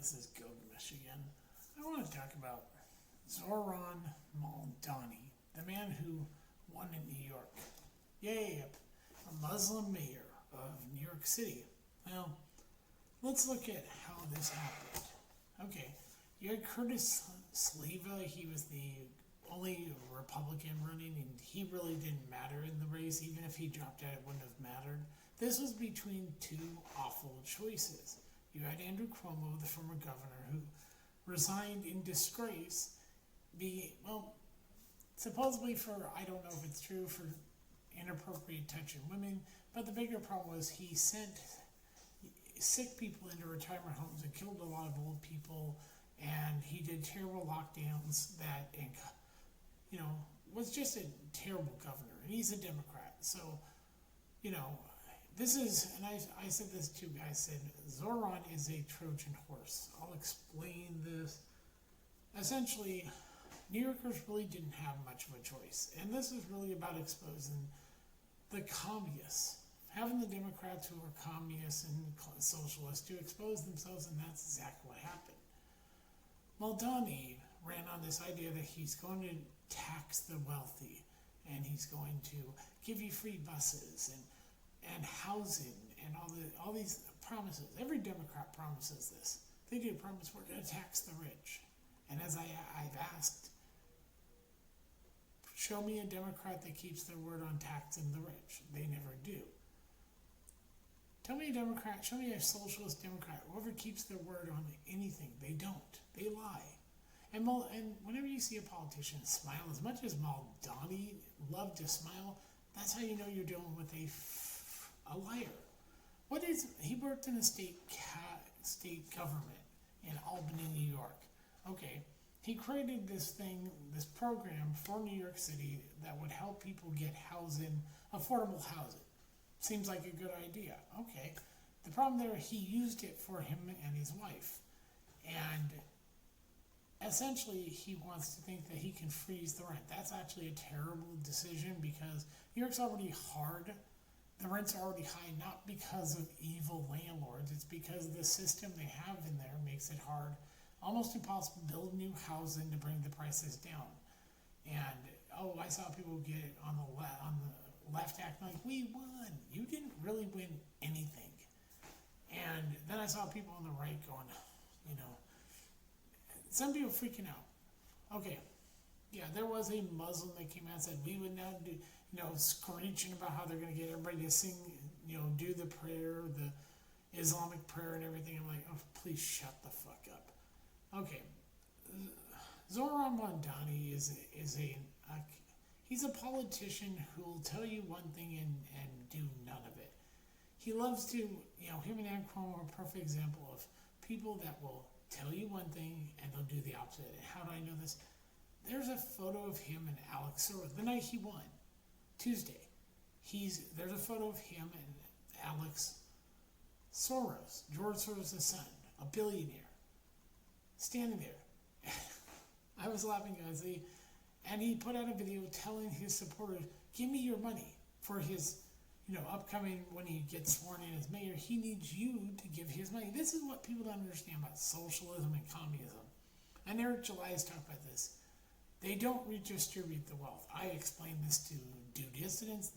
this is Gilgamesh again. I want to talk about Zohran Mamdani, the man who won in New York. Yay, a Muslim mayor of New York City. Well, let's look at how this happened. Okay, you had Curtis Sliwa. He was the only Republican running, and he really didn't matter in the race. Even if he dropped out, it wouldn't have mattered. This was between two awful choices. You had Andrew Cuomo, the former governor, who resigned in disgrace, supposedly for, I don't know if it's true, for inappropriate touching women, but the bigger problem was he sent sick people into retirement homes and killed a lot of old people, and he did terrible lockdowns that, was just a terrible governor, and he's a Democrat. So, this is, and I said this too, I said, Zohran is a Trojan horse. I'll explain this. Essentially, New Yorkers really didn't have much of a choice, and this is really about exposing the communists, having the Democrats who are communists and socialists to expose themselves, and that's exactly what happened. Mamdani ran on this idea that he's going to tax the wealthy, and he's going to give you free buses and housing and all these promises. Every Democrat promises this. They do promise we're going to tax the rich. And as I've asked, show me a Democrat that keeps their word on taxing the rich. They never do. Tell me a Democrat, show me a socialist Democrat, whoever keeps their word on anything. They don't. They lie. And whenever you see a politician smile, as much as Mamdani loved to smile, that's how you know you're dealing with a liar. He worked in a state government in Albany, New York. Okay, he created this program for New York City that would help people get housing, affordable housing. Seems like a good idea. Okay, the problem there, he used it for him and his wife. And essentially, he wants to think that he can freeze the rent. That's actually a terrible decision because New York's already hard. The rents are already high, not because of evil landlords. It's because the system they have in there makes it hard, almost impossible to build new housing to bring the prices down. And, I saw people get it on the left acting like, we won. You didn't really win anything. And then I saw people on the right going, some people freaking out. Okay, yeah, there was a Muslim that came out and said, we would now do, screeching about how they're going to get everybody to sing, do the prayer, the Islamic prayer and everything. I'm like, oh, please shut the fuck up. Okay, Zohran Mamdani he's a politician who will tell you one thing and do none of it. He loves to, him and Andrew Cuomo are a perfect example of people that will tell you one thing and they'll do the opposite. And how do I know this? There's a photo of him and Alex Soros the night he won, Tuesday. There's a photo of him and Alex Soros, George Soros' son, a billionaire, standing there. I was laughing, and he put out a video telling his supporters, give me your money for his, upcoming, when he gets sworn in as mayor, he needs you to give his money. This is what people don't understand about socialism and communism. And Eric July has talked about this. They don't redistribute the wealth. I explained this to Due Dissidents.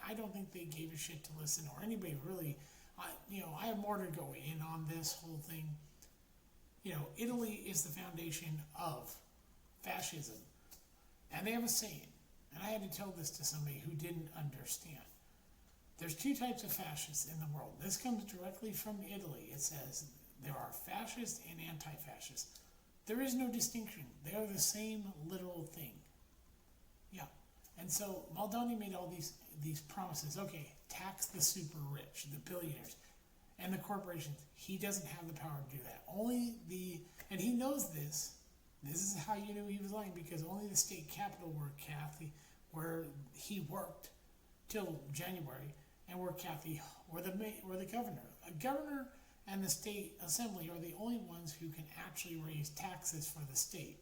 I don't think they gave a shit to listen, or anybody really. I have more to go in on this whole thing. Italy is the foundation of fascism. And they have a saying, and I had to tell this to somebody who didn't understand. There's two types of fascists in the world. This comes directly from Italy. It says there are fascists and anti-fascists. There is no distinction. They are the same literal thing. Yeah. And so Mamdani made all these promises. Okay, tax the super rich, the billionaires, and the corporations. He doesn't have the power to do that. And he knows this. This is how you knew he was lying, because only the state capital where he worked till January, and where the governor. A governor and the state assembly are the only ones who can actually raise taxes for the state.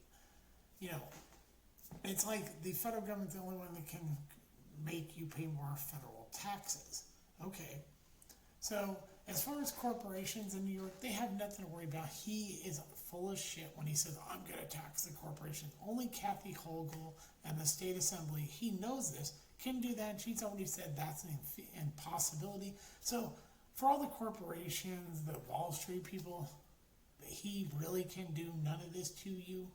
It's like the federal government's the only one that can make you pay more federal taxes. Okay, so As far as corporations in New York, they have nothing to worry about. He is full of shit when he says, I'm going to tax the corporations. Only Kathy Hochul and the state assembly, he knows this, can do that. She's already said that's an impossibility. So for all the corporations, the Wall Street people, he really can do none of this to you.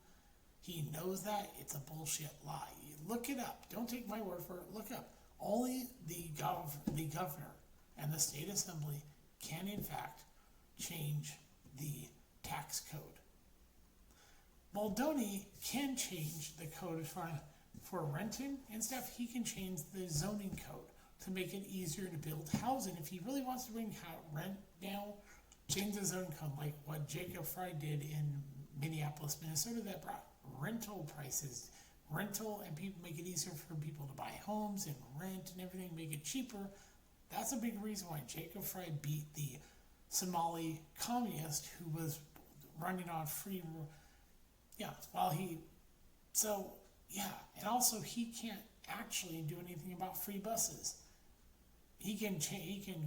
He knows that. It's a bullshit lie. Look it up. Don't take my word for it. Look up. Only the governor and the state assembly can, in fact, change the tax code. Mamdani can change the code for renting and stuff. He can change the zoning code to make it easier to build housing. If he really wants to bring rent down, change the zoning code, like what Jacob Fry did in Minneapolis, Minnesota, that brought rental prices, and people make it easier for people to buy homes and rent and everything, make it cheaper. That's a big reason why Jacob Fry beat the Somali communist who was running on free, and also he can't actually do anything about free buses. He can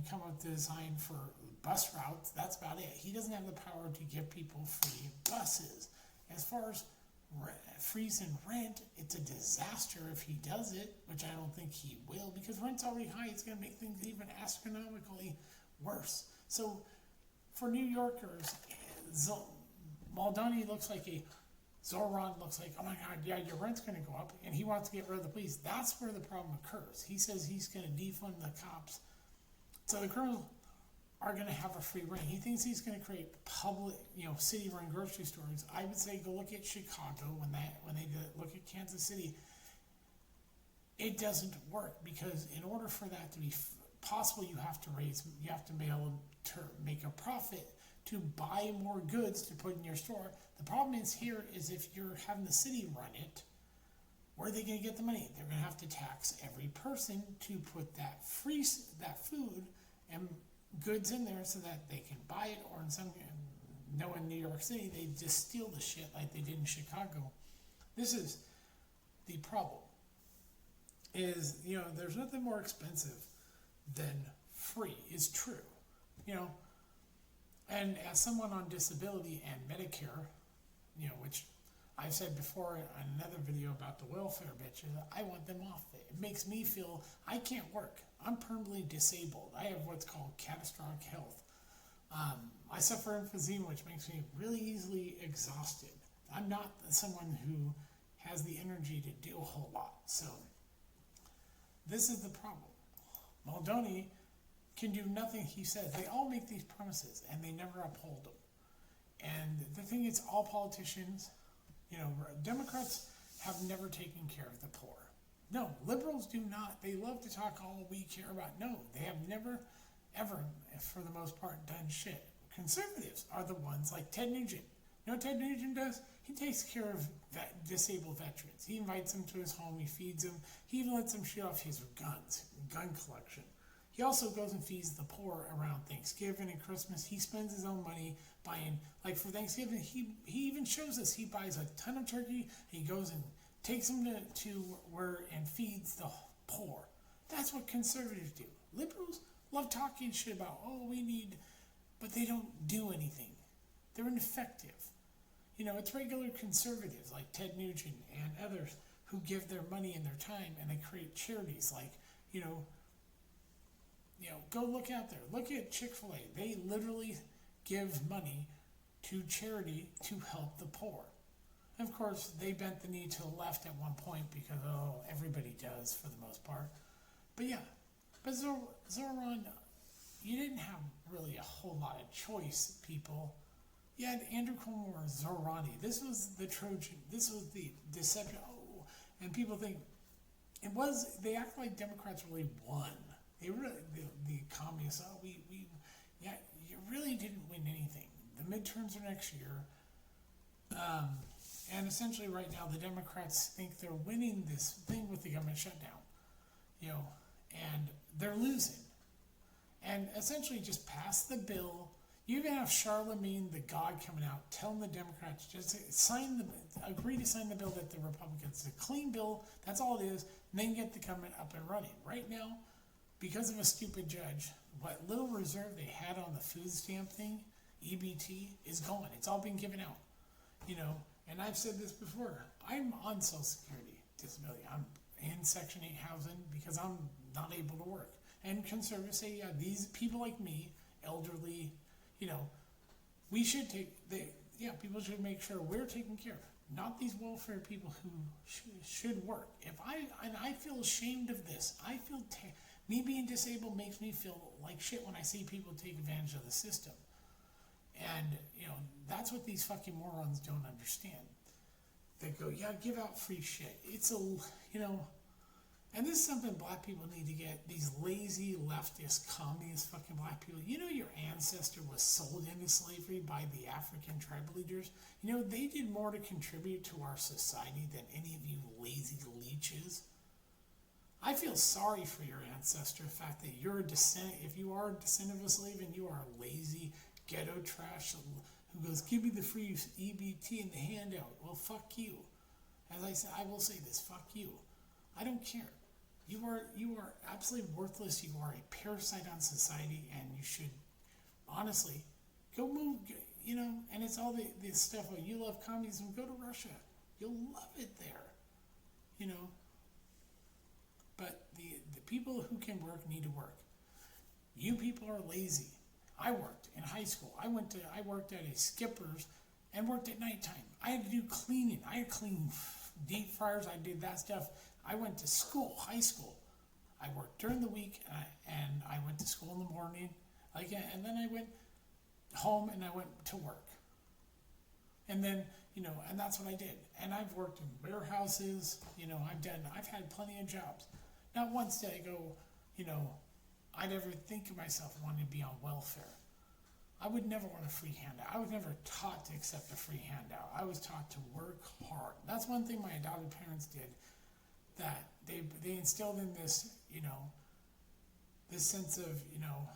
come up with a design for bus routes. That's about it. He doesn't have the power to give people free buses. As far as freezing rent, it's a disaster if he does it, which I don't think he will, because rent's already high. It's going to make things even astronomically worse. So for New Yorkers, Mamdani looks like Zohran looks like, oh my God, yeah, your rent's going to go up, and he wants to get rid of the police. That's where the problem occurs. He says he's going to defund the cops. So the criminals are going to have a free reign. He thinks he's going to create public, city-run grocery stores. I would say go look at Chicago when they look at Kansas City. It doesn't work, because in order for that to be possible, you have to be able to make a profit to buy more goods to put in your store. The problem is if you're having the city run it, where are they going to get the money? They're going to have to tax every person to put that food and goods in there so that they can buy it, or in New York City, they just steal the shit like they did in Chicago. This is the problem. There's nothing more expensive than free. It's true. And as someone on disability and Medicare, which I've said before in another video about the welfare bitches, I want them off it. It makes me feel I can't work. I'm permanently disabled. I have what's called catastrophic health. I suffer emphysema, which makes me really easily exhausted. I'm not someone who has the energy to do a whole lot. So this is the problem. Mamdani can do nothing he says. They all make these promises, and they never uphold them. And the thing is, all politicians, Democrats have never taken care of the poor. No, liberals do not. They love to talk all we care about. No, they have never, ever, for the most part, done shit. Conservatives are the ones like Ted Nugent. You know what Ted Nugent does? He takes care of disabled veterans. He invites them to his home. He feeds them. He even lets them shoot off his gun collection. He also goes and feeds the poor around Thanksgiving and Christmas. He spends his own money buying, like for Thanksgiving, he even shows us he buys a ton of turkey. He goes and takes them to where and feeds the poor. That's what conservatives do. Liberals love talking shit about, but they don't do anything. They're ineffective. It's regular conservatives like Ted Nugent and others who give their money and their time, and they create charities like, go look out there. Look at Chick-fil-A. They literally give money to charity to help the poor. And of course, they bent the knee to the left at one point because, everybody does for the most part. But Zohran, you didn't have really a whole lot of choice, people. You had Andrew Cuomo or Zohrani. This was the Trojan. This was the deception. And people think they act like Democrats really won. They really, the communists, you really didn't win anything. The midterms are next year. And essentially right now the Democrats think they're winning this thing with the government shutdown. And they're losing. And essentially just pass the bill. You even have Charlemagne the God coming out telling the Democrats just agree to sign the bill that the Republicans, a clean bill, that's all it is, and then get the government up and running. Right now, because of a stupid judge, what little reserve they had on the food stamp thing, EBT, is gone. It's all been given out. You know, and I've said this before. I'm on Social Security disability. I'm in Section 8 housing because I'm not able to work. And conservatives say, yeah, these people like me, elderly, you know, we should people should make sure we're taken care of. Not these welfare people who should work. I feel ashamed of this. Me being disabled makes me feel like shit when I see people take advantage of the system. And, you know, that's what these fucking morons don't understand. They go, yeah, give out free shit. It's you know, and this is something black people need to get. These lazy, leftist, communist fucking black people. You know your ancestor was sold into slavery by the African tribal leaders? You know, they did more to contribute to our society than any of you lazy leeches. I feel sorry for your ancestor, the fact that you're a descendant, if you are a descendant of a slave and you are a lazy, ghetto trash who goes, give me the free EBT and the handout. Well, fuck you. As I said, I will say this, fuck you. I don't care. You are absolutely worthless. You are a parasite on society, and you should, honestly, go move, you know, and it's all this stuff, oh, you love communism, go to Russia. You'll love it there, you know. But the people who can work need to work. You people are lazy. I worked in high school. I worked at a Skipper's and worked at nighttime. I had to do cleaning. I had to clean deep fryers. I did that stuff. I went to school, high school. I worked during the week, and I went to school in the morning. And then I went home and I went to work. And then, you know, and that's what I did. And I've worked in warehouses. You know, I've had plenty of jobs. Not once did I go, you know, I'd ever think of myself wanting to be on welfare. I would never want a free handout. I was never taught to accept a free handout. I was taught to work hard. That's one thing my adopted parents did, that they instilled in this, you know, this sense of, you know,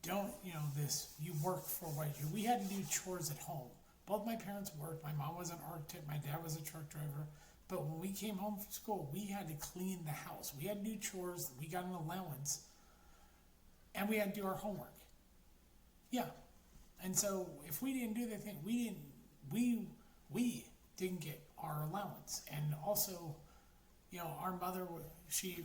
don't, you know, this, you work for what you, we had to do chores at home. Both my parents worked. My mom was an architect. My dad was a truck driver. But when we came home from school, we had to clean the house. We had to do chores. We got an allowance. And we had to do our homework. Yeah. And so if we didn't do that thing, we didn't get our allowance. And also, you know, our mother, she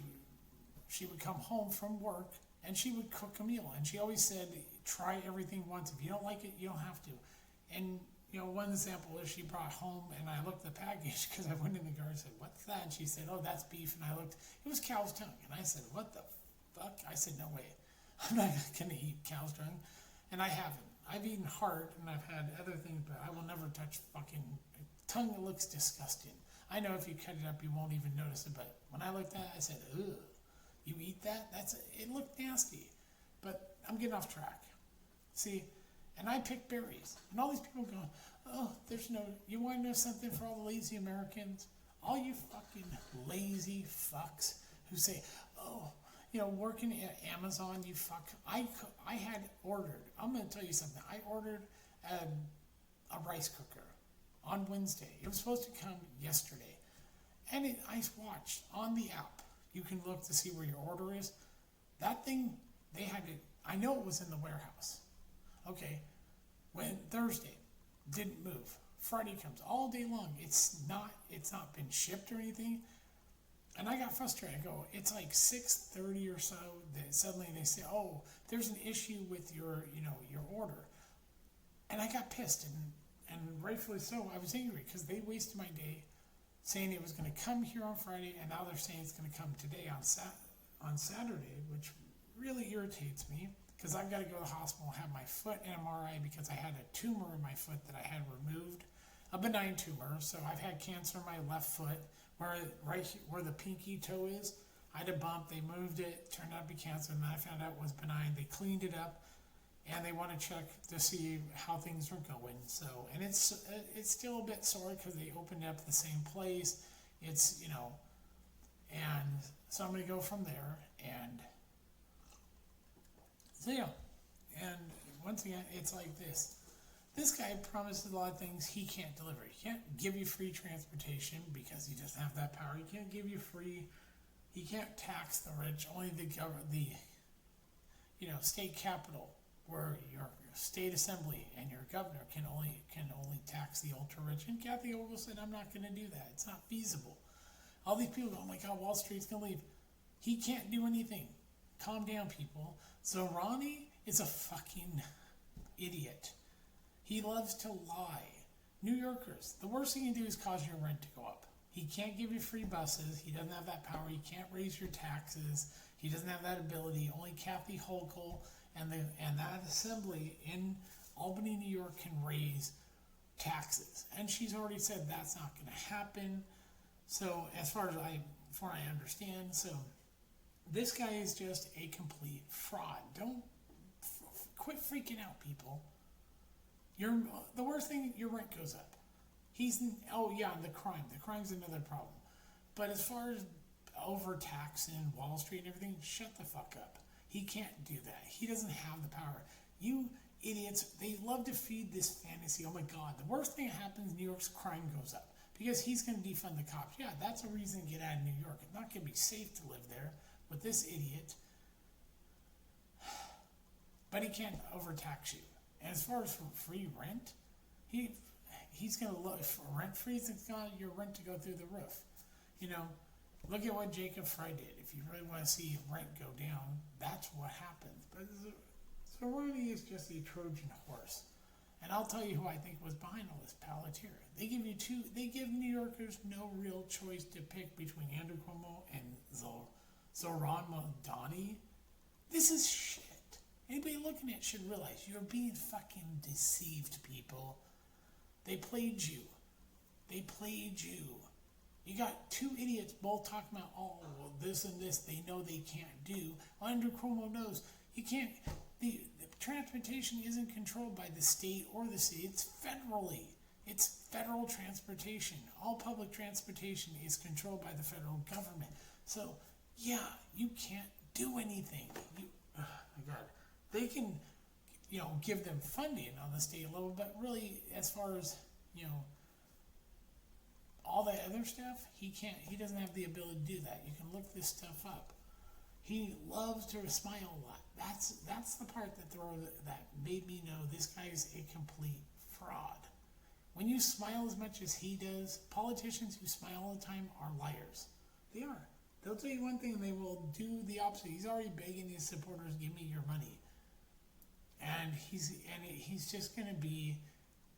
would come home from work and she would cook a meal. And she always said, try everything once. If you don't like it, you don't have to. And, you know, one example is she brought home, and I looked at the package because I went in the garden and said, what's that? And she said, oh, that's beef. And I looked, it was cow's tongue. And I said, what the fuck? I said, no way. I'm not going to eat cow's tongue. And I haven't. I've eaten heart, and I've had other things, but I will never touch fucking tongue that looks disgusting. I know if you cut it up, you won't even notice it, but when I looked at it, I said, ugh, you eat that? It looked nasty. But I'm getting off track. See, and I pick berries. And all these people go, oh, you want to know something for all the lazy Americans? All you fucking lazy fucks who say, oh, you know, working at Amazon, you fuck. I had ordered, I'm going to tell you something. I ordered a rice cooker on Wednesday. It was supposed to come yesterday. And I watched on the app. You can look to see where your order is. That thing, I know it was in the warehouse. Okay, when Thursday, didn't move. Friday comes all day long. It's not been shipped or anything. And I got frustrated. I go, it's like 6:30 or so. That suddenly they say, oh, there's an issue with your order. And I got pissed, and rightfully so. I was angry because they wasted my day saying it was going to come here on Friday, and now they're saying it's going to come today on Saturday, which really irritates me because I've got to go to the hospital and have my foot MRI because I had a tumor in my foot that I had removed, a benign tumor. So I've had cancer in my left foot, where the pinky toe is. I had a bump. They moved it. Turned out to be cancer, and I found out it was benign. They cleaned it up, and they want to check to see how things are going. So, and it's still a bit sore because they opened it up at the same place. It's, you know, and so I'm going to go from there. And so, yeah. And once again, it's like this. This guy promises a lot of things he can't deliver. He can't give you free transportation because he doesn't have that power. He can't give you free. He can't tax the rich. Only the government, state capital, where your state assembly and your governor can only tax the ultra rich. And Kathy Hochul said, I'm not going to do that. It's not feasible. All these people go, oh my God, Wall Street's going to leave. He can't do anything. Calm down, people. Zohrani is a fucking idiot. He loves to lie. New Yorkers, the worst thing he can do is cause your rent to go up. He can't give you free buses. He doesn't have that power. He can't raise your taxes. He doesn't have that ability. Only Kathy Hochul and that assembly in Albany, New York can raise taxes. And she's already said that's not going to happen. So as far as I understand, so this guy is just a complete fraud. Don't quit freaking out, people. The worst thing, your rent goes up. The crime. The crime's another problem. But as far as overtaxing Wall Street and everything, shut the fuck up. He can't do that. He doesn't have the power. You idiots, they love to feed this fantasy. Oh my God, the worst thing that happens, New York's crime goes up. Because he's going to defund the cops. Yeah, that's a reason to get out of New York. It's not going to be safe to live there with this idiot. But he can't overtax you. And as far as free rent, he's going to look for rent freeze. It's got your rent to go through the roof. Look at what Jacob Fry did. If you really want to see rent go down, that's what happens. But Zohrani is just a Trojan horse. And I'll tell you who I think was behind all this, Palantir. They give New Yorkers no real choice to pick between Andrew Cuomo and Zohran Mamdani. This is shit. Anybody looking at it should realize you're being fucking deceived, people. They played you. You got two idiots both talking about, this and this they know they can't do. Andrew Cuomo knows you can't. The transportation isn't controlled by the state or the city. It's federally. It's federal transportation. All public transportation is controlled by the federal government. So, yeah, you can't do anything. Oh my God. They can, give them funding on the state level, but really, as far as, all that other stuff, he doesn't have the ability to do that. You can look this stuff up. He loves to smile a lot. That's the part that made me know this guy is a complete fraud. When you smile as much as he does, politicians who smile all the time are liars. They are. They'll tell you one thing and they will do the opposite. He's already begging his supporters, give me your money. And he's just going to be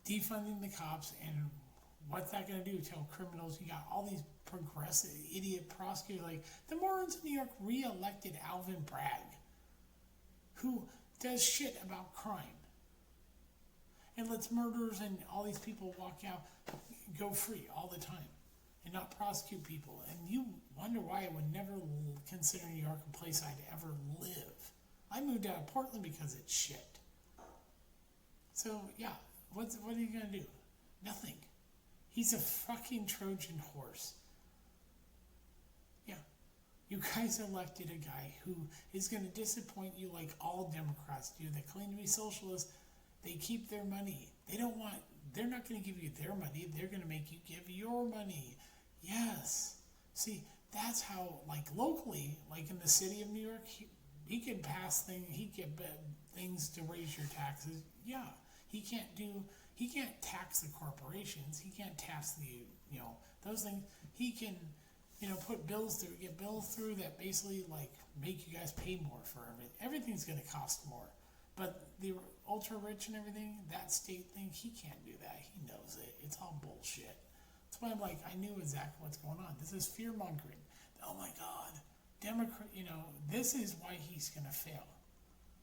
defunding the cops, and what's that going to do? Tell criminals, you got all these progressive idiot prosecutors. Like the morons in New York re-elected Alvin Bragg, who does shit about crime and lets murderers and all these people walk out, go free all the time and not prosecute people. And you wonder why I would never consider New York a place I'd ever live. I moved out of Portland because it's shit. So yeah, what are you gonna do? Nothing. He's a fucking Trojan horse. Yeah. You guys elected a guy who is going to disappoint you like all Democrats do. They claim to be socialists. They keep their money. They're not going to give you their money. They're going to make you give your money. Yes. See, that's how, like locally, like in the city of New York, he could pass things, he could things to raise your taxes. Yeah. He can't tax the corporations. He can't tax those things. He can, put get bills through that basically like make you guys pay more for everything. Everything's going to cost more. But the ultra rich and everything, that state thing, he can't do that. He knows it. It's all bullshit. That's why I'm like, I knew exactly what's going on. This is fear mongering. Oh my God, Democrat. This is why he's going to fail.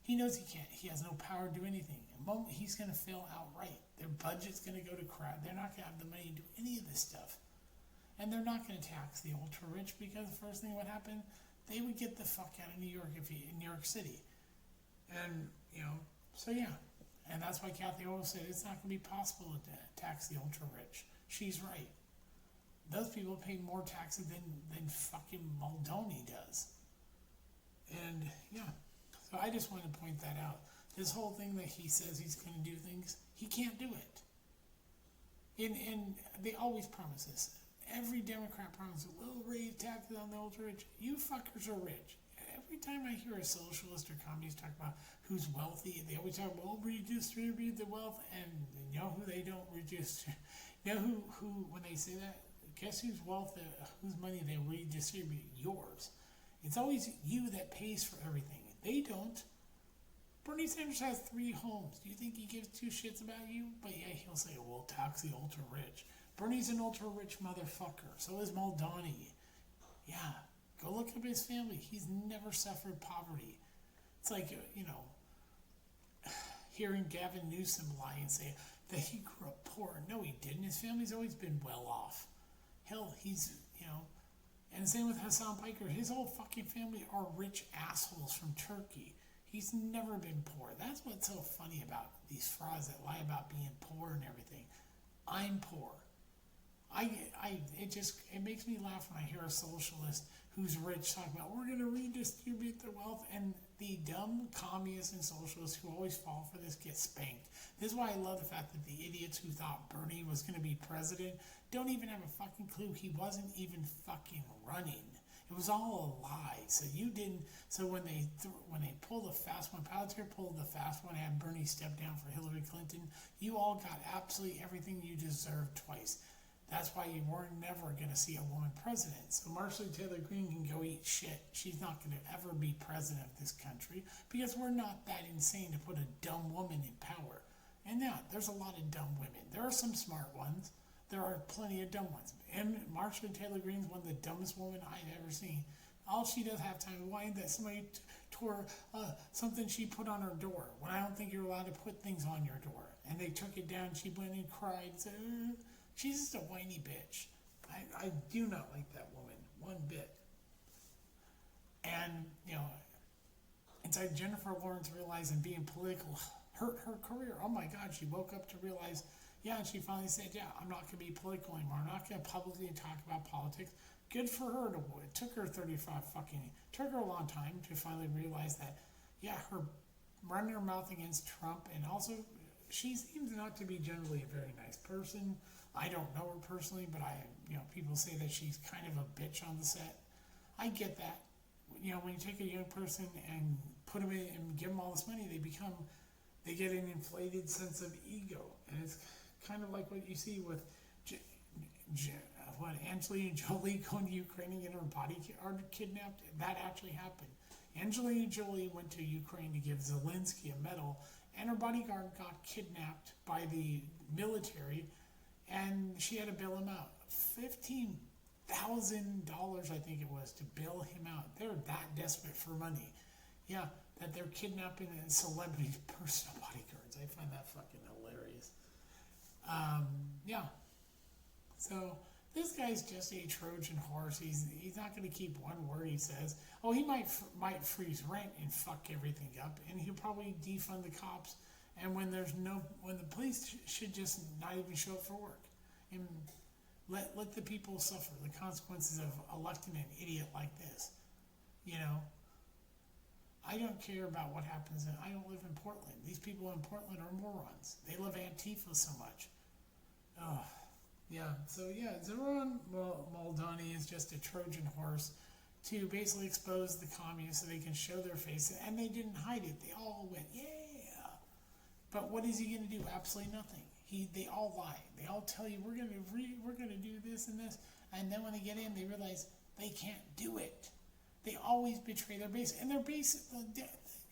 He knows he can't. He has no power to do anything. He's going to fail outright. Their budget's going to go to crap. They're not going to have the money to do any of this stuff. And they're not going to tax the ultra rich because the first thing that would happen, they would get the fuck out of New York in New York City. And, so yeah. And that's why Kathy Hochul said it's not going to be possible to tax the ultra rich. She's right. Those people pay more taxes than fucking Mamdani does. And, yeah. So I just wanted to point that out. This whole thing that he says he's going to do things, he can't do it. And they always promise this. Every Democrat promises, we'll raise taxes on the ultra rich. You fuckers are rich. every time I hear a socialist or communist talk about who's wealthy, they always talk, well, redistribute the wealth, and you know who they don't redistribute? You know who when they say that, guess whose wealth, whose money they redistribute? Yours. It's always you that pays for everything. They don't. Bernie Sanders has 3 homes. Do you think he gives 2 shits about you? But yeah, he'll say, well, tax the ultra-rich. Bernie's an ultra-rich motherfucker. So is Mamdani. Yeah, go look up his family. He's never suffered poverty. It's like, hearing Gavin Newsom lie and say that he grew up poor. No, he didn't. His family's always been well off. Hell, he's, and same with Hassan Piker. His whole fucking family are rich assholes from Turkey. He's never been poor. That's what's so funny about these frauds that lie about being poor and everything. I'm poor. It makes me laugh when I hear a socialist who's rich talk about we're going to redistribute the wealth, and the dumb communists and socialists who always fall for this get spanked. This is why I love the fact that the idiots who thought Bernie was going to be president don't even have a fucking clue. He wasn't even fucking running. It was all a lie. So you didn't. So when they pulled the fast one, Palantir pulled the fast one, and Bernie stepped down for Hillary Clinton, you all got absolutely everything you deserved twice. That's why you were never going to see a woman president. So Marjorie Taylor Greene can go eat shit. She's not going to ever be president of this country because we're not that insane to put a dumb woman in power. And yeah, there's a lot of dumb women. There are some smart ones. There are plenty of dumb ones. And Marjorie Taylor Greene's one of the dumbest women I've ever seen. All she does have time to whine that somebody tore something she put on her door when I don't think you're allowed to put things on your door. And they took it down. She went and cried. Said, she's just a whiny bitch. I do not like that woman one bit. And, it's like Jennifer Lawrence realizing being political hurt her career. Oh my God, she woke up to realize, and she finally said, I'm not going to be political anymore. I'm not going to publicly talk about politics. Good for her. It took her took her a long time to finally realize that, her running her mouth against Trump, and also she seems not to be generally a very nice person. I don't know her personally, but people say that she's kind of a bitch on the set. I get that. When you take a young person and put them in and give them all this money, they get an inflated sense of ego. And it's kind of like what you see with Angelina Jolie going to Ukraine and getting her bodyguard kidnapped. That actually happened. Angelina Jolie went to Ukraine to give Zelensky a medal, and her bodyguard got kidnapped by the military, and she had to bail him out. $15,000, I think it was, to bail him out. They're that desperate for money. That they're kidnapping celebrity personal bodyguards. I find that fucking hilarious. So this guy's just a Trojan horse. He's not going to keep one word he says. Oh, he might freeze rent and fuck everything up, and he'll probably defund the cops. And when the police should just not even show up for work, and let the people suffer the consequences of electing an idiot like this. I don't care about what happens. I don't live in Portland. These people in Portland are morons. They love Antifa so much. Zohran Mamdani is just a Trojan horse to basically expose the communists so they can show their face. And they didn't hide it. They all went, yeah. But what is he going to do? Absolutely nothing. They all lie. They all tell you we're going to do this and this. And then when they get in, they realize they can't do it. They always betray their base. And their base, think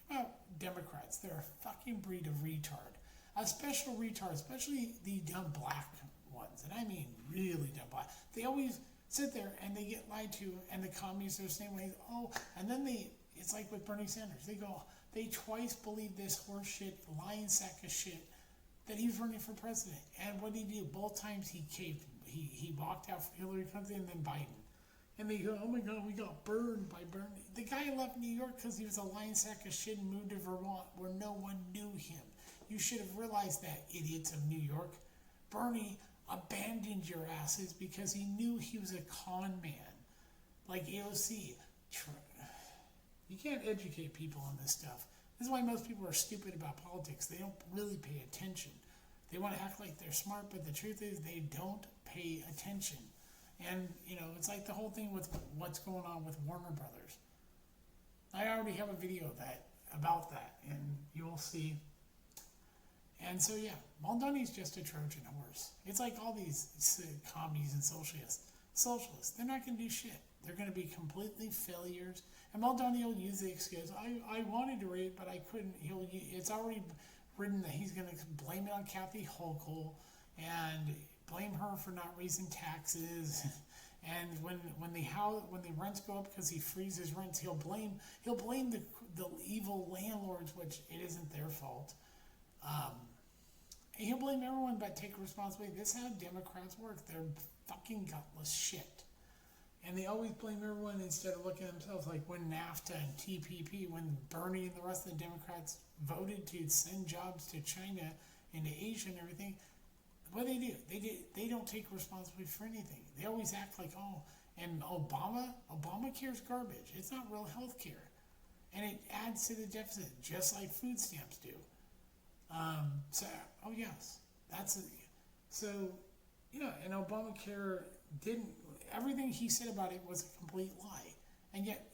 about Democrats. They're a fucking breed of retard. A special retard, especially the dumb black ones. And I mean really dumb black. They always sit there and they get lied to, and the communists are the same way. And then it's like with Bernie Sanders. They twice believed this horse shit, lying sack of shit, that he was running for president. And what did he do? Both times he caved. He walked out for Hillary Clinton and then Biden. And they go, oh my God, we got burned by Bernie. The guy left New York because he was a lying sack of shit and moved to Vermont where no one knew him. You should have realized that, idiots of New York. Bernie abandoned your asses because he knew he was a con man. Like AOC. You can't educate people on this stuff. This is why most people are stupid about politics. They don't really pay attention. They want to act like they're smart, but the truth is they don't pay attention. And, it's like the whole thing with what's going on with Warner Brothers. I already have a video about that, and you'll see. And so yeah, Mamdani's just a Trojan horse. It's like all these commies and socialists. They're not going to do shit. They're going to be completely failures. And Mamdani will use the excuse, I wanted to read, but I couldn't. It's already written that he's going to blame it on Kathy Hochul and blame her for not raising taxes. And when the rents go up because he freezes rents, he'll blame the evil landlords, which it isn't their fault. He'll blame everyone but take responsibility. This is how Democrats work. They're fucking gutless shit. And they always blame everyone instead of looking at themselves, like when NAFTA and TPP, when Bernie and the rest of the Democrats voted to send jobs to China and to Asia and everything. What do? They don't take responsibility for anything. They always act like, and Obamacare's garbage. It's not real health care. And it adds to the deficit, just like food stamps do. And Obamacare everything he said about it was a complete lie. And yet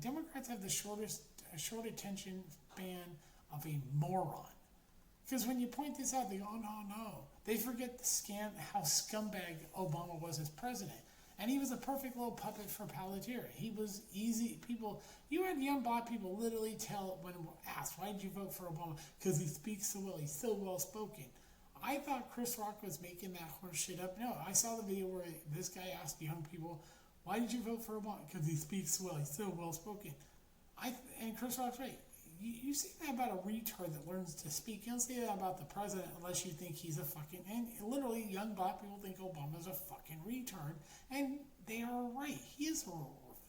Democrats have the short attention span of a moron. Because when you point this out, they go, no. They forget how scumbag Obama was as president. And he was a perfect little puppet for Palantir. He was easy. You had young black people literally tell when asked, why did you vote for Obama? Because he speaks so well. He's so well spoken. I thought Chris Rock was making that horse shit up. No, I saw the video where this guy asked young people, why did you vote for Obama? Because he speaks well. He's so well spoken. And Chris Rock's right. You say that about a retard that learns to speak. You don't say that about the president unless you think he's a fucking... And literally, young black people think Obama's a fucking retard. And they are right. He is a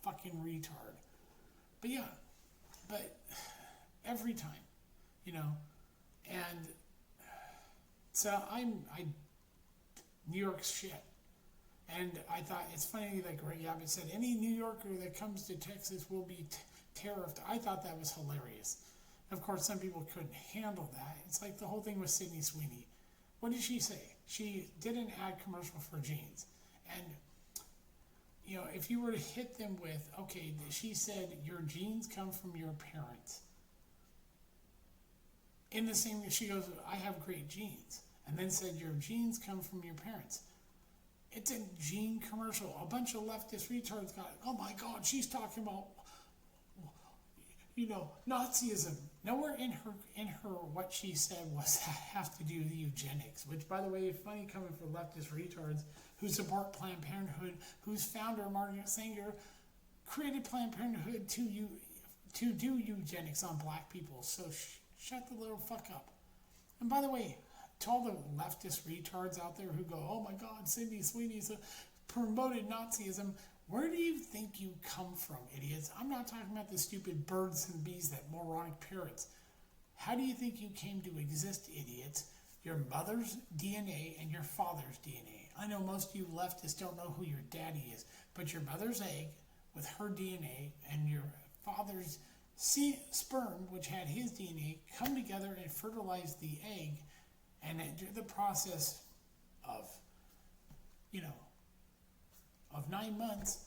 fucking retard. But yeah. But every time. And... So New York's shit. And I thought, it's funny that Greg Abbott said, any New Yorker that comes to Texas will be tariffed. I thought that was hilarious. Of course, some people couldn't handle that. It's like the whole thing with Sydney Sweeney. What did she say? She did an ad commercial for jeans. And, if you were to hit them with, okay, she said, your genes come from your parents. In the same way, she goes, I have great genes. And then said, your genes come from your parents. It's a gene commercial. A bunch of leftist retards got, oh my God, she's talking about, Nazism. Nowhere in her what she said was have to do with eugenics, which, by the way, is funny coming from leftist retards who support Planned Parenthood, whose founder, Margaret Sanger, created Planned Parenthood to do eugenics on black people. So shut the little fuck up. And by the way, to all the leftist retards out there who go, oh my God, Sydney Sweeney's promoted Nazism, where do you think you come from, idiots? I'm not talking about the stupid birds and bees, that moronic parrots. How do you think you came to exist, idiots? Your mother's DNA and your father's DNA. I know most of you leftists don't know who your daddy is, but your mother's egg with her DNA and your father's sperm, which had his DNA, come together and fertilize the egg, and through the process of 9 months,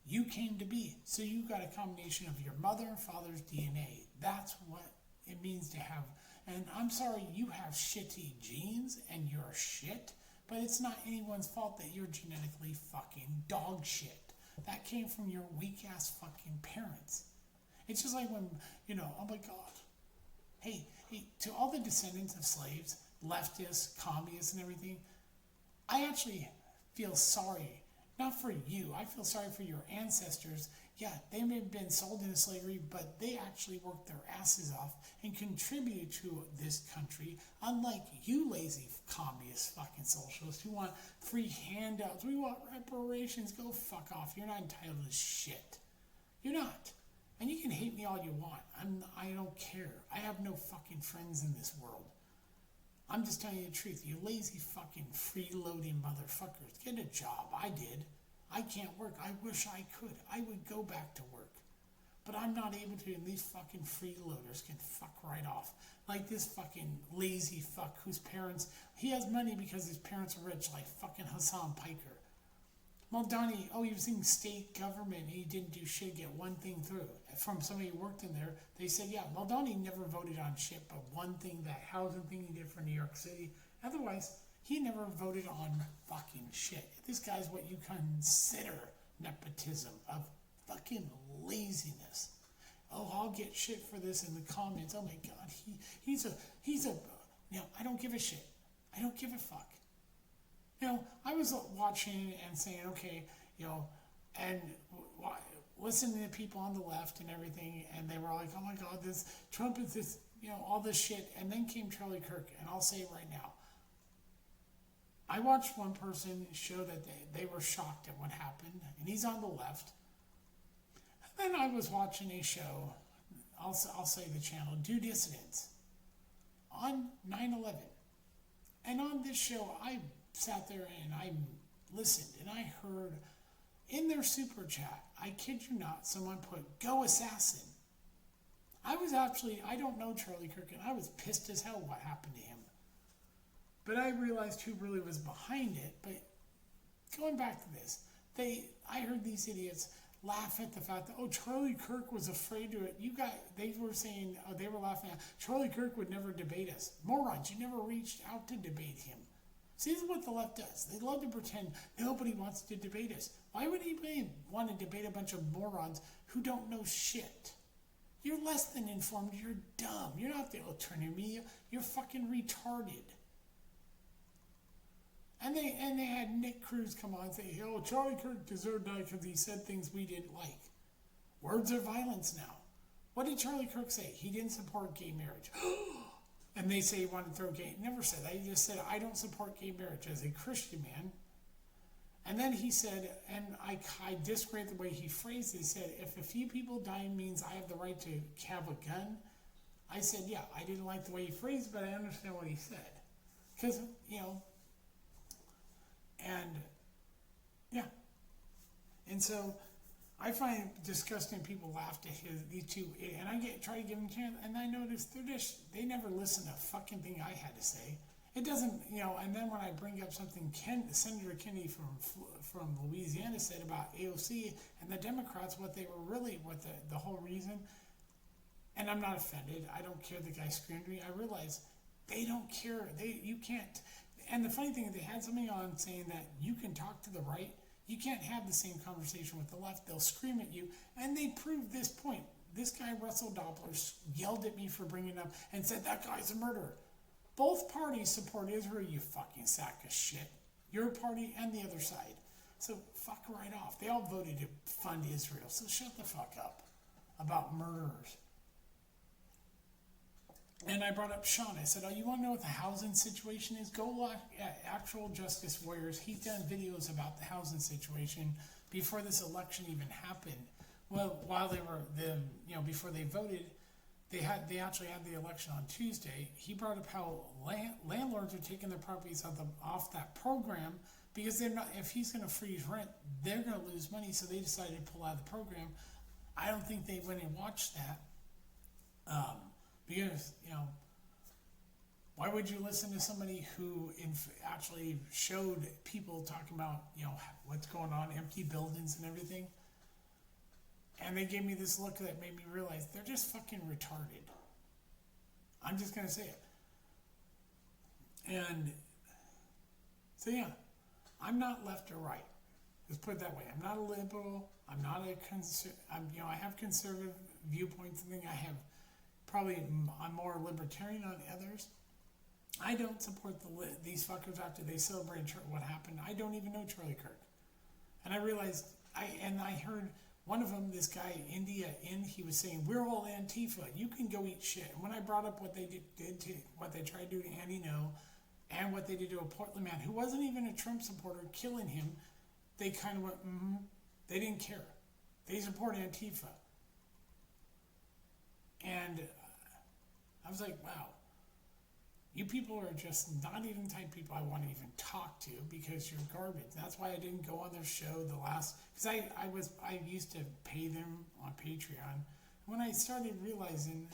you came to be. So you got a combination of your mother and father's DNA. That's what it means to have. And I'm sorry, you have shitty genes and you're shit, but it's not anyone's fault that you're genetically fucking dog shit. That came from your weak ass fucking parents. It's just like when, oh my God. Hey, to all the descendants of slaves, leftists, communists and everything, I actually feel sorry. Not for you. I feel sorry for your ancestors. Yeah, they may have been sold into slavery, but they actually worked their asses off and contributed to this country, unlike you lazy communist fucking socialists who want free handouts. We want reparations. Go fuck off. You're not entitled to shit. You're not. And you can hate me all you want. I don't care. I have no fucking friends in this world. I'm just telling you the truth. You lazy fucking freeloading motherfuckers. Get a job. I did. I can't work. I wish I could. I would go back to work. But I'm not able to, and these fucking freeloaders can fuck right off. Like this fucking lazy fuck whose parents, he has money because his parents are rich, like fucking Hassan Piker. Mamdani, he was in state government and he didn't do shit, get one thing through. From somebody who worked in there, they said, yeah, Mamdani never voted on shit, but one thing, that housing thing he did for New York City. Otherwise, he never voted on fucking shit. This guy's what you consider nepotism, of fucking laziness. Oh, I'll get shit for this in the comments. Oh my God, he's a, I don't give a shit. I don't give a fuck. I was watching and saying, okay, and listening to people on the left and everything, and they were like, oh my God, this Trump is this, all this shit. And then came Charlie Kirk, and I'll say it right now. I watched one person show that they were shocked at what happened, and he's on the left. And then I was watching a show, I'll say the channel, Due Dissidence, on 9/11. And on this show, I sat there and I listened, and I heard in their super chat, I kid you not, someone put, "Go assassin." I don't know Charlie Kirk, and I was pissed as hell what happened to him. But I realized who really was behind it. But going back to this, I heard these idiots laugh at the fact that, Charlie Kirk was afraid to it. They were saying, they were laughing at, Charlie Kirk would never debate us. Morons, you never reached out to debate him. See, this is what the left does. They love to pretend nobody wants to debate us. Why would anybody want to debate a bunch of morons who don't know shit? You're less than informed. You're dumb. You're not the alternative media. You're fucking retarded. And they had Nick Cruz come on and say, Charlie Kirk deserved to die because he said things we didn't like. Words are violence now. What did Charlie Kirk say? He didn't support gay marriage. And they say he wanted to throw gay. Never said that. He just said, I don't support gay marriage as a Christian man. And then he said, and I disagree with the way he phrased it. He said, if a few people die means I have the right to have a gun. I said, yeah, I didn't like the way he phrased it, but I understand what he said. Because, and, yeah. And so I find it disgusting people laughed at these two, and I try to give them a chance, and I notice they never listen to a fucking thing I had to say. It doesn't, and then when I bring up something Senator Kennedy from Louisiana said about AOC and the Democrats, what the whole reason, and I'm not offended, I don't care the guy screamed at me, I realize they don't care, you can't. And the funny thing is, they had something on saying that you can talk to the right, you can't have the same conversation with the left. They'll scream at you, and they proved this point. This guy, Russell Doppler, yelled at me for bringing up and said, that guy's a murderer. Both parties support Israel, you fucking sack of shit. Your party and the other side. So fuck right off. They all voted to fund Israel, so shut the fuck up about murderers. And I brought up Sean. I said, you want to know what the housing situation is? Go look at Actual Justice Warriors. He's done videos about the housing situation before this election even happened. Well, while they were, before they voted, they actually had the election on Tuesday. He brought up how landlords are taking their properties off that program because they're not. If he's going to freeze rent, they're going to lose money. So they decided to pull out of the program. I don't think they went and watched that. Because, why would you listen to somebody who actually showed people talking about, what's going on, empty buildings and everything? And they gave me this look that made me realize they're just fucking retarded. I'm just going to say it. And so, yeah, I'm not left or right. Let's put it that way. I'm not a liberal. I'm not I have conservative viewpoints and things. I'm more libertarian on others. I don't support these fuckers after they celebrate what happened. I don't even know Charlie Kirk. And I realized, I heard one of them, this guy, he was saying, we're all Antifa. You can go eat shit. And when I brought up what they what they tried to do to Andy No, and what they did to a Portland man who wasn't even a Trump supporter, killing him, they kind of went, They didn't care. They support Antifa. And I was like, wow, you people are just not even the type of people I want to even talk to because you're garbage. That's why I didn't go on their show because I used to pay them on Patreon. When I started realizing,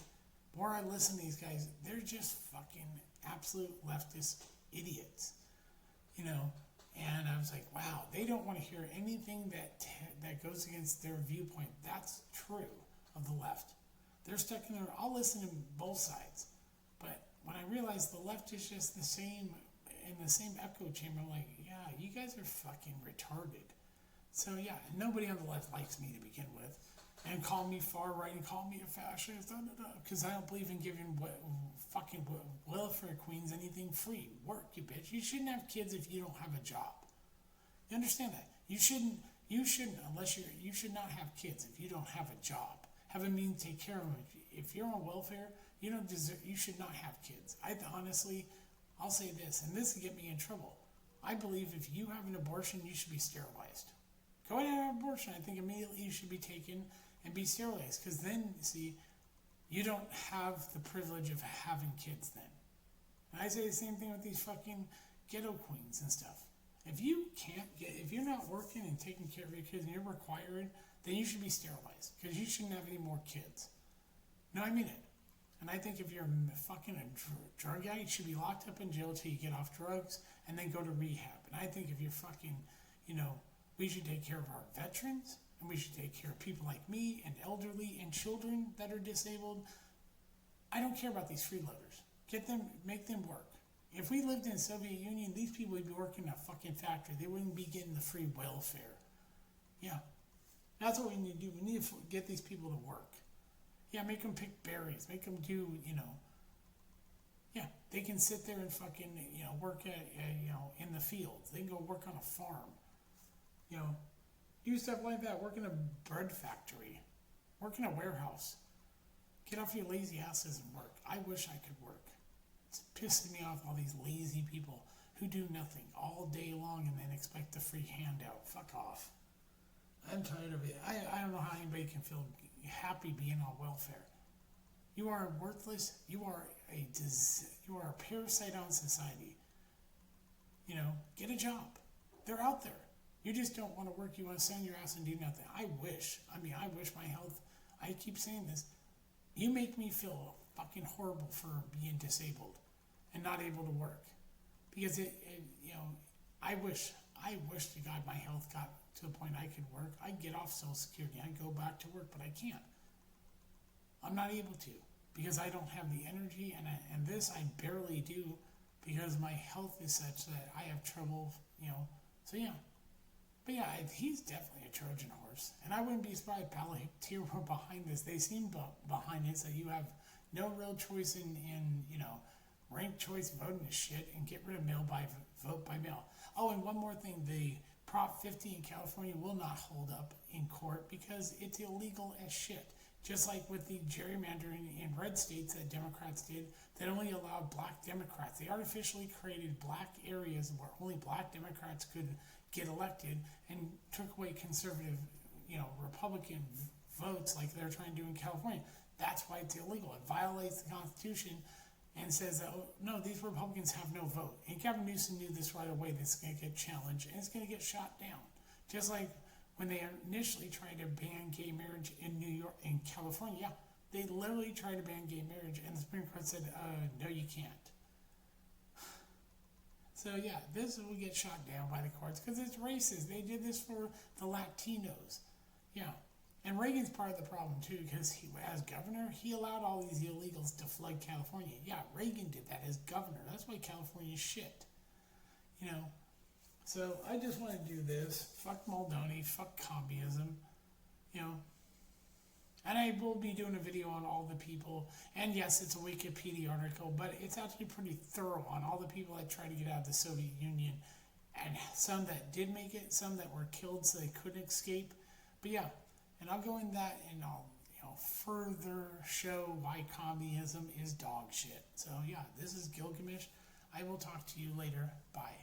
the more I listen to these guys, they're just fucking absolute leftist idiots. And I was like, wow, they don't want to hear anything that goes against their viewpoint. That's true of the left. They're stuck in there. I'll listen to both sides. But when I realized the left is just the same, in the same echo chamber, I'm like, yeah, you guys are fucking retarded. So yeah, nobody on the left likes me to begin with. And call me far right and call me a fascist, because I don't believe in giving fucking welfare queens anything free. Work, you bitch. You shouldn't have kids if you don't have a job. You understand that? You shouldn't, unless you should not have kids if you don't have a job. Have a means to take care of them. If you're on welfare, you should not have kids. Honestly, I'll say this, and this will get me in trouble. I believe if you have an abortion, you should be sterilized. Go ahead and have an abortion. I think immediately you should be taken and be sterilized, because then, see, you don't have the privilege of having kids then. And I say the same thing with these fucking ghetto queens and stuff. If you're not working and taking care of your kids and you're required, then you should be sterilized, because you shouldn't have any more kids. No, I mean it. And I think if you're fucking a drug addict, you should be locked up in jail till you get off drugs and then go to rehab. And I think if you're fucking, we should take care of our veterans, and we should take care of people like me and elderly and children that are disabled. I don't care about these freeloaders. Make them work. If we lived in the Soviet Union, these people would be working in a fucking factory. They wouldn't be getting the free welfare. Yeah. That's what we need to do. We need to get these people to work. Yeah, make them pick berries. Make them do, yeah, they can sit there and fucking, work in the fields. They can go work on a farm. Do stuff like that. Work in a bread factory. Work in a warehouse. Get off your lazy asses and work. I wish I could work. It's pissing me off, all these lazy people who do nothing all day long and then expect a free handout. Fuck off. I'm tired of it. I don't know how anybody can feel happy being on welfare. You are worthless. You are a parasite on society. Get a job. They're out there. You just don't want to work. You want to sit on your ass and do nothing. I wish my health, I keep saying this, you make me feel fucking horrible for being disabled and not able to work. Because I wish to God my health got to the point I could work. I'd get off Social Security. I'd go back to work, but I can't. I'm not able to, because I don't have the energy, and this I barely do, because my health is such that I have trouble, so yeah. But yeah, he's definitely a Trojan horse. And I wouldn't be surprised if Palantir were behind this. They seem behind it, so you have no real choice in ranked choice voting is shit, and get rid of vote by mail. Oh, and one more thing, the Prop 50 in California will not hold up in court because it's illegal as shit. Just like with the gerrymandering in red states that Democrats did, that only allowed black Democrats. They artificially created black areas where only black Democrats could get elected, and took away conservative, Republican votes like they're trying to do in California. That's why it's illegal. It violates the Constitution and says that, no, these Republicans have no vote. And Gavin Newsom knew this right away. This is going to get challenged, and it's going to get shot down. Just like when they initially tried to ban gay marriage in New York, in California, yeah, they literally tried to ban gay marriage, and the Supreme Court said, no, you can't. So yeah, this will get shot down by the courts because it's racist. They did this for the Latinos. Yeah. And Reagan's part of the problem too, because as governor, he allowed all these illegals to flood California. Yeah, Reagan did that as governor. That's why California's shit. So I just want to do this. Fuck Mamdani, fuck communism. And I will be doing a video on all the people, and yes, it's a Wikipedia article, but it's actually pretty thorough on all the people that tried to get out of the Soviet Union, and some that did make it, some that were killed so they couldn't escape. But yeah, and I'll go in that, and I'll further show why communism is dog shit. So yeah, this is Gilgamesh. I will talk to you later. Bye.